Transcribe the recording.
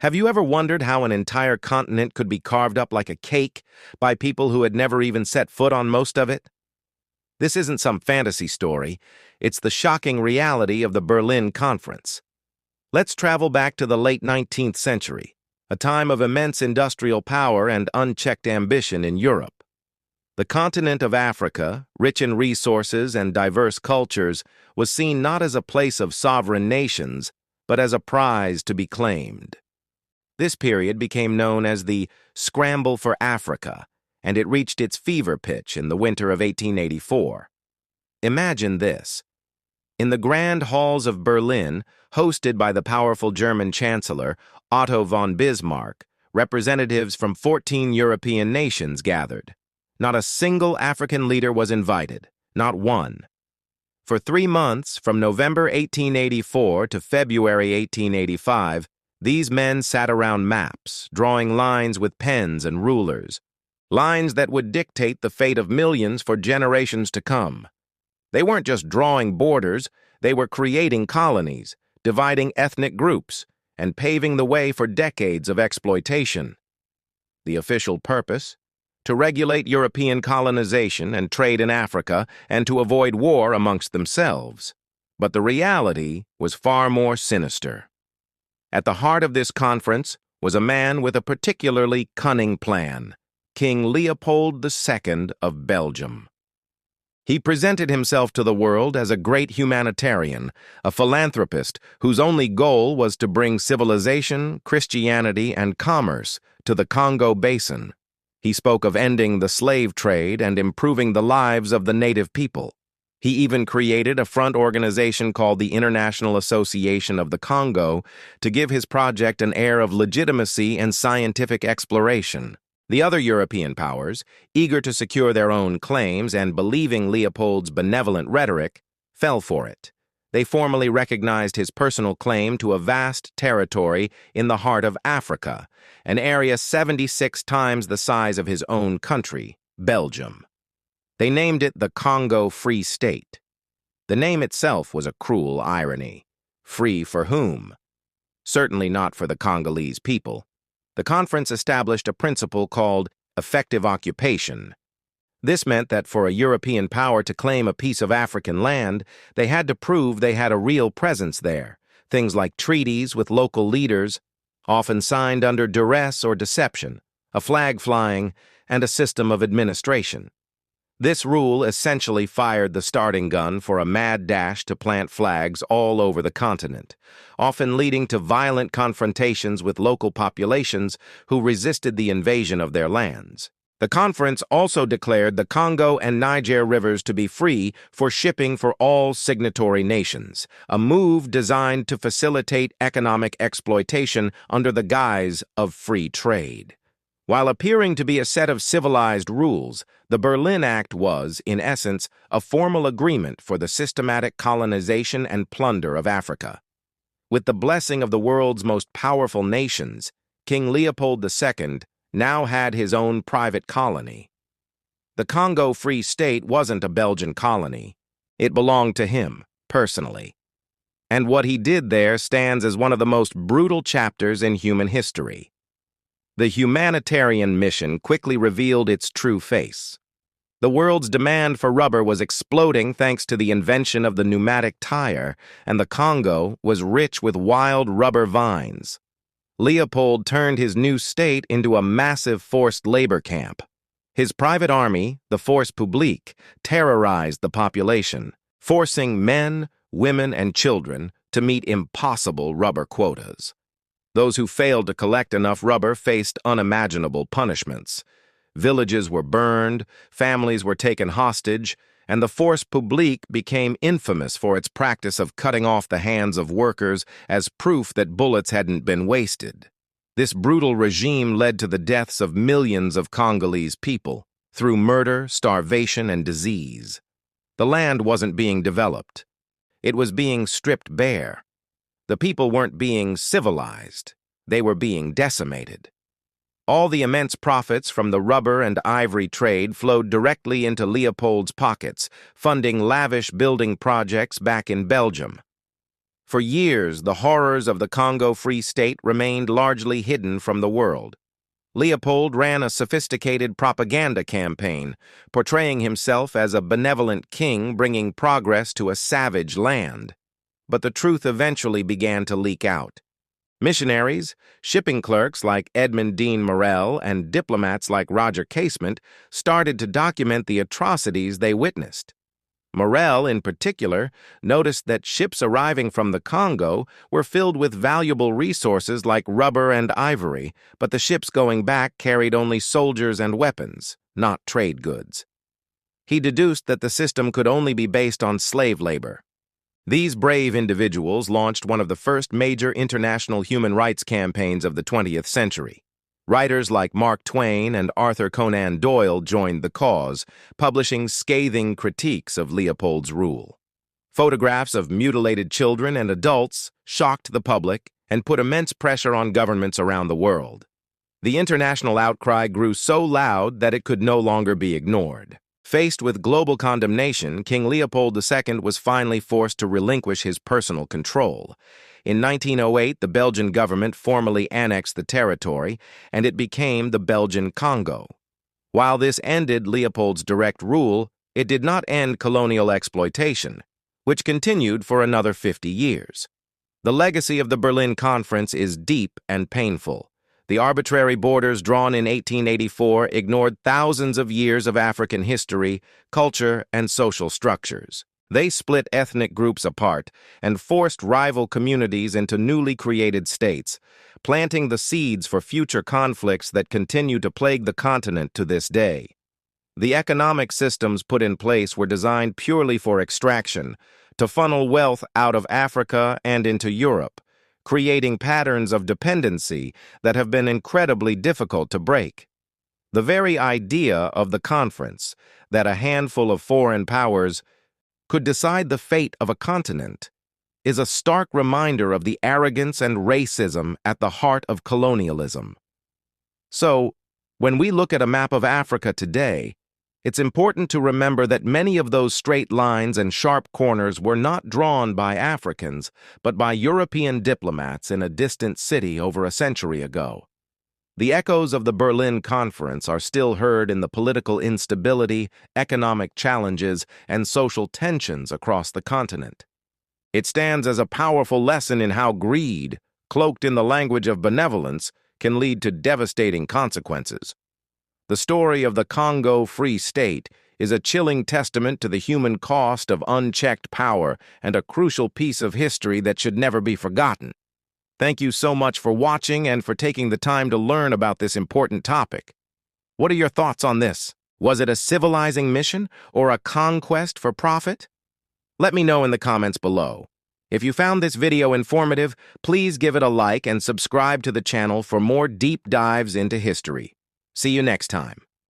Have you ever wondered how an entire continent could be carved up like a cake by people who had never even set foot on most of it? This isn't some fantasy story. It's the shocking reality of the Berlin Conference. Let's travel back to the late 19th century, a time of immense industrial power and unchecked ambition in Europe. The continent of Africa, rich in resources and diverse cultures, was seen not as a place of sovereign nations, but as a prize to be claimed. This period became known as the Scramble for Africa, and it reached its fever pitch in the winter of 1884. Imagine this. In the grand halls of Berlin, hosted by the powerful German Chancellor, Otto von Bismarck, representatives from 14 European nations gathered. Not a single African leader was invited, not one. For 3 months, from November 1884 to February 1885, these men sat around maps, drawing lines with pens and rulers, lines that would dictate the fate of millions for generations to come. They weren't just drawing borders, they were creating colonies, dividing ethnic groups, and paving the way for decades of exploitation. The official purpose? To regulate European colonization and trade in Africa and to avoid war amongst themselves. But the reality was far more sinister. At the heart of this conference was a man with a particularly cunning plan, King Leopold II of Belgium. He presented himself to the world as a great humanitarian, a philanthropist whose only goal was to bring civilization, Christianity, and commerce to the Congo Basin. He spoke of ending the slave trade and improving the lives of the native people. He even created a front organization called the International Association of the Congo to give his project an air of legitimacy and scientific exploration. The other European powers, eager to secure their own claims and believing Leopold's benevolent rhetoric, fell for it. They formally recognized his personal claim to a vast territory in the heart of Africa, an area 76 times the size of his own country, Belgium. They named it the Congo Free State. The name itself was a cruel irony. Free for whom? Certainly not for the Congolese people. The conference established a principle called effective occupation. This meant that for a European power to claim a piece of African land, they had to prove they had a real presence there, things like treaties with local leaders, often signed under duress or deception, a flag flying, and a system of administration. This rule essentially fired the starting gun for a mad dash to plant flags all over the continent, often leading to violent confrontations with local populations who resisted the invasion of their lands. The conference also declared the Congo and Niger rivers to be free for shipping for all signatory nations, a move designed to facilitate economic exploitation under the guise of free trade. While appearing to be a set of civilized rules, the Berlin Act was, in essence, a formal agreement for the systematic colonization and plunder of Africa. With the blessing of the world's most powerful nations, King Leopold II now had his own private colony. The Congo Free State wasn't a Belgian colony. It belonged to him, personally. And what he did there stands as one of the most brutal chapters in human history. The humanitarian mission quickly revealed its true face. The world's demand for rubber was exploding thanks to the invention of the pneumatic tire, and the Congo was rich with wild rubber vines. Leopold turned his new state into a massive forced labor camp. His private army, the Force Publique, terrorized the population, forcing men, women, and children to meet impossible rubber quotas. Those who failed to collect enough rubber faced unimaginable punishments. Villages were burned, families were taken hostage, and the Force Publique became infamous for its practice of cutting off the hands of workers as proof that bullets hadn't been wasted. This brutal regime led to the deaths of millions of Congolese people through murder, starvation, and disease. The land wasn't being developed. It was being stripped bare. The people weren't being civilized. They were being decimated. All the immense profits from the rubber and ivory trade flowed directly into Leopold's pockets, funding lavish building projects back in Belgium. For years, the horrors of the Congo Free State remained largely hidden from the world. Leopold ran a sophisticated propaganda campaign, portraying himself as a benevolent king bringing progress to a savage land. But the truth eventually began to leak out. Missionaries, shipping clerks like Edmund Dean Morel, and diplomats like Roger Casement started to document the atrocities they witnessed. Morel, in particular, noticed that ships arriving from the Congo were filled with valuable resources like rubber and ivory, but the ships going back carried only soldiers and weapons, not trade goods. He deduced that the system could only be based on slave labor. These brave individuals launched one of the first major international human rights campaigns of the 20th century. Writers like Mark Twain and Arthur Conan Doyle joined the cause, publishing scathing critiques of Leopold's rule. Photographs of mutilated children and adults shocked the public and put immense pressure on governments around the world. The international outcry grew so loud that it could no longer be ignored. Faced with global condemnation, King Leopold II was finally forced to relinquish his personal control. In 1908, the Belgian government formally annexed the territory, and it became the Belgian Congo. While this ended Leopold's direct rule, it did not end colonial exploitation, which continued for another 50 years. The legacy of the Berlin Conference is deep and painful. The arbitrary borders drawn in 1884 ignored thousands of years of African history, culture, and social structures. They split ethnic groups apart and forced rival communities into newly created states, planting the seeds for future conflicts that continue to plague the continent to this day. The economic systems put in place were designed purely for extraction, to funnel wealth out of Africa and into Europe, creating patterns of dependency that have been incredibly difficult to break. The very idea of the conference, that a handful of foreign powers could decide the fate of a continent, is a stark reminder of the arrogance and racism at the heart of colonialism. So, when we look at a map of Africa today, it's important to remember that many of those straight lines and sharp corners were not drawn by Africans, but by European diplomats in a distant city over a century ago. The echoes of the Berlin Conference are still heard in the political instability, economic challenges, and social tensions across the continent. It stands as a powerful lesson in how greed, cloaked in the language of benevolence, can lead to devastating consequences. The story of the Congo Free State is a chilling testament to the human cost of unchecked power and a crucial piece of history that should never be forgotten. Thank you so much for watching and for taking the time to learn about this important topic. What are your thoughts on this? Was it a civilizing mission or a conquest for profit? Let me know in the comments below. If you found this video informative, please give it a like and subscribe to the channel for more deep dives into history. See you next time.